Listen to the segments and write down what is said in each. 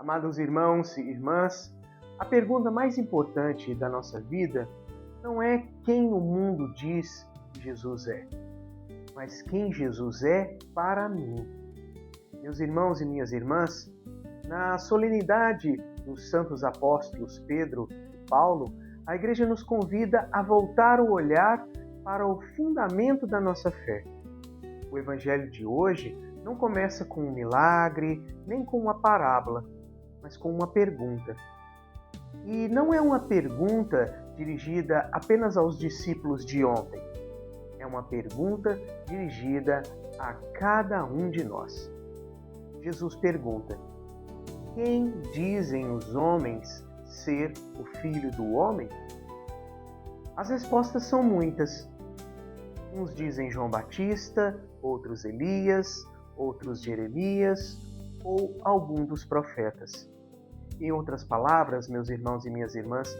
Amados irmãos e irmãs, a pergunta mais importante da nossa vida não é quem o mundo diz que Jesus é, mas quem Jesus é para mim. Meus irmãos e minhas irmãs, na solenidade dos santos apóstolos Pedro e Paulo, a Igreja nos convida a voltar o olhar para o fundamento da nossa fé. O Evangelho de hoje não começa com um milagre, nem com uma parábola, mas com uma pergunta. E não é uma pergunta dirigida apenas aos discípulos de ontem. É uma pergunta dirigida a cada um de nós. Jesus pergunta: quem dizem os homens ser o Filho do Homem? As respostas são muitas. Uns dizem João Batista, outros Elias, outros Jeremias ou algum dos profetas. Em outras palavras, meus irmãos e minhas irmãs,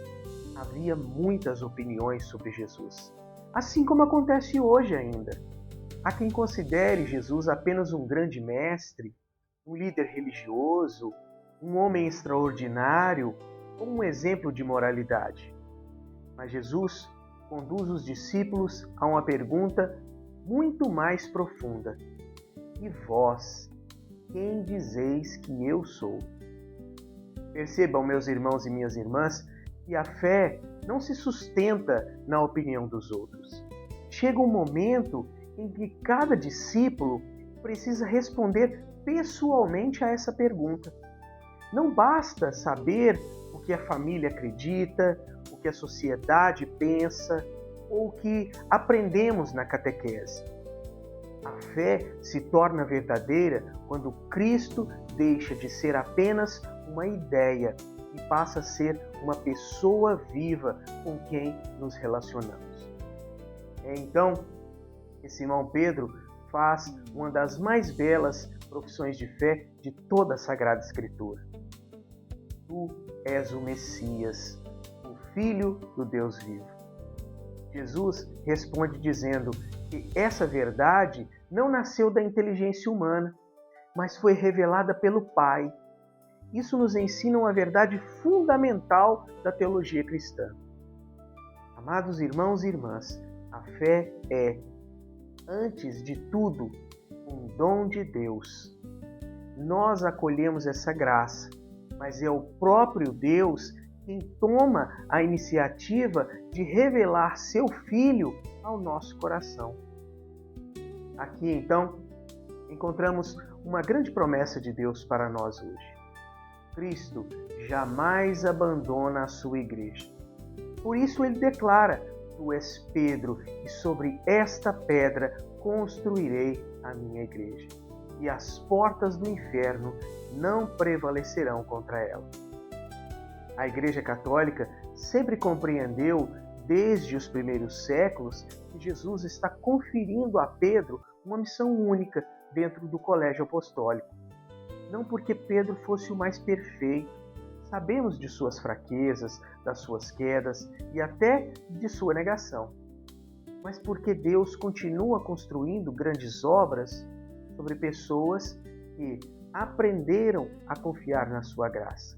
havia muitas opiniões sobre Jesus, assim como acontece hoje ainda. Há quem considere Jesus apenas um grande mestre, um líder religioso, um homem extraordinário ou um exemplo de moralidade. Mas Jesus conduz os discípulos a uma pergunta muito mais profunda. E vós, quem dizeis que eu sou? Percebam, meus irmãos e minhas irmãs, que a fé não se sustenta na opinião dos outros. Chega um momento em que cada discípulo precisa responder pessoalmente a essa pergunta. Não basta saber o que a família acredita, o que a sociedade pensa ou o que aprendemos na catequese. A fé se torna verdadeira quando Cristo deixa de ser apenas uma ideia e passa a ser uma pessoa viva com quem nos relacionamos. É então que Simão Pedro faz uma das mais belas profissões de fé de toda a Sagrada Escritura. Tu és o Messias, o Filho do Deus vivo. Jesus responde dizendo que essa verdade não nasceu da inteligência humana, mas foi revelada pelo Pai. Isso nos ensina uma verdade fundamental da teologia cristã. Amados irmãos e irmãs, a fé é, antes de tudo, um dom de Deus. Nós acolhemos essa graça, mas é o próprio Deus quem toma a iniciativa de revelar seu Filho ao nosso coração. Aqui, então, encontramos uma grande promessa de Deus para nós hoje. Cristo jamais abandona a sua igreja. Por isso ele declara: Tu és Pedro, e sobre esta pedra construirei a minha igreja, e as portas do inferno não prevalecerão contra ela. A Igreja Católica sempre compreendeu, desde os primeiros séculos, que Jesus está conferindo a Pedro uma missão única dentro do colégio apostólico. Não porque Pedro fosse o mais perfeito, sabemos de suas fraquezas, das suas quedas e até de sua negação, mas porque Deus continua construindo grandes obras sobre pessoas que aprenderam a confiar na sua graça.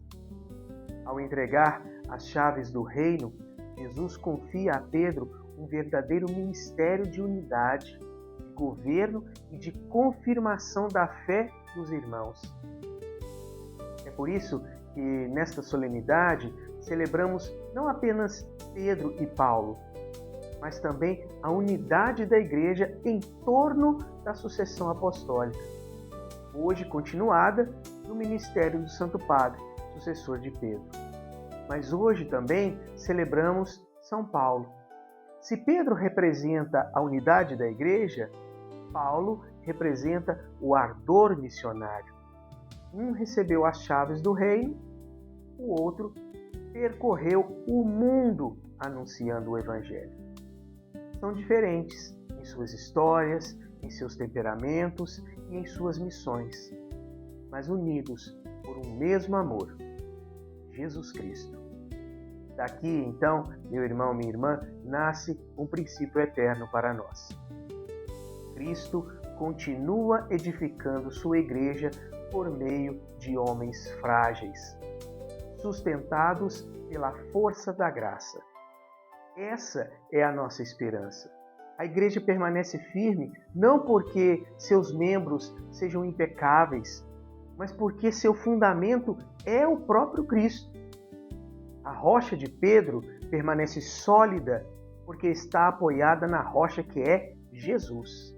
Ao entregar as chaves do reino, Jesus confia a Pedro um verdadeiro ministério de unidade, de governo e de confirmação da fé dos irmãos. É por isso que nesta solenidade celebramos não apenas Pedro e Paulo, mas também a unidade da Igreja em torno da sucessão apostólica, hoje continuada no ministério do Santo Padre, sucessor de Pedro. Mas hoje também celebramos São Paulo. Se Pedro representa a unidade da Igreja, Paulo representa o ardor missionário. Um recebeu as chaves do reino, o outro percorreu o mundo anunciando o Evangelho. São diferentes em suas histórias, em seus temperamentos e em suas missões, mas unidos por um mesmo amor, Jesus Cristo. Daqui, então, meu irmão, minha irmã, nasce um princípio eterno para nós. Cristo continua edificando sua igreja por meio de homens frágeis, sustentados pela força da graça. Essa é a nossa esperança. A igreja permanece firme não porque seus membros sejam impecáveis, mas porque seu fundamento é o próprio Cristo. A rocha de Pedro permanece sólida porque está apoiada na rocha que é Jesus.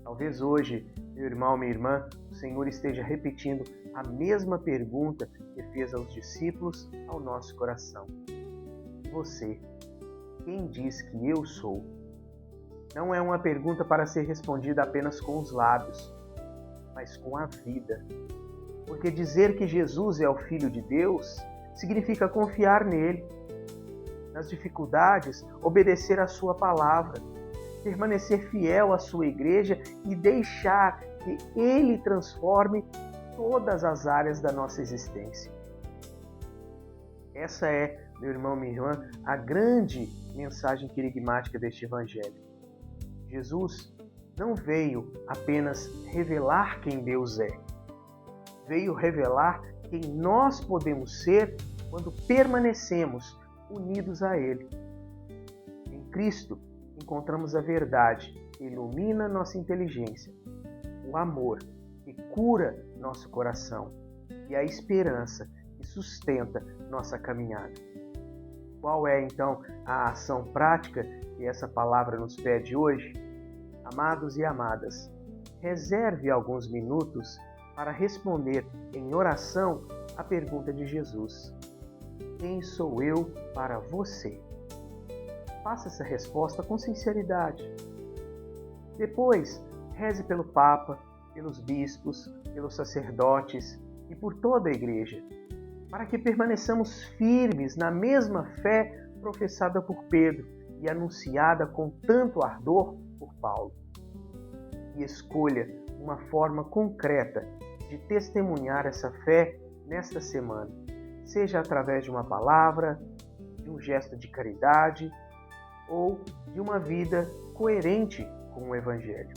Talvez hoje, meu irmão, minha irmã, o Senhor esteja repetindo a mesma pergunta que fez aos discípulos ao nosso coração. Você, quem diz que eu sou? Não é uma pergunta para ser respondida apenas com os lábios, mas com a vida. Porque dizer que Jesus é o Filho de Deus significa confiar nele. Nas dificuldades, obedecer à sua palavra, permanecer fiel à sua igreja e deixar que ele transforme todas as áreas da nossa existência. Essa é, meu irmão, minha irmã, a grande mensagem querigmática deste Evangelho. Jesus não veio apenas revelar quem Deus é. Veio revelar quem nós podemos ser quando permanecemos unidos a Ele. Em Cristo, encontramos a verdade que ilumina nossa inteligência, o amor que cura nosso coração e a esperança que sustenta nossa caminhada. Qual é, então, a ação prática que essa palavra nos pede hoje? Amados e amadas, reserve alguns minutos para responder em oração a pergunta de Jesus: quem sou eu para você? Faça essa resposta com sinceridade. Depois, reze pelo Papa, pelos bispos, pelos sacerdotes e por toda a Igreja, para que permaneçamos firmes na mesma fé professada por Pedro e anunciada com tanto ardor por Paulo. E escolha uma forma concreta de testemunhar essa fé nesta semana, seja através de uma palavra, de um gesto de caridade ou de uma vida coerente com o Evangelho.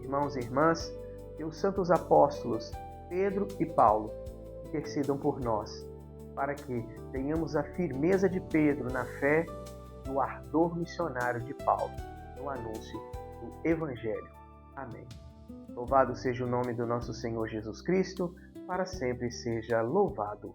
Irmãos e irmãs, que os santos apóstolos Pedro e Paulo intercedam por nós, para que tenhamos a firmeza de Pedro na fé e o ardor missionário de Paulo no anúncio do Evangelho. Amém. Louvado seja o nome do nosso Senhor Jesus Cristo, para sempre seja louvado.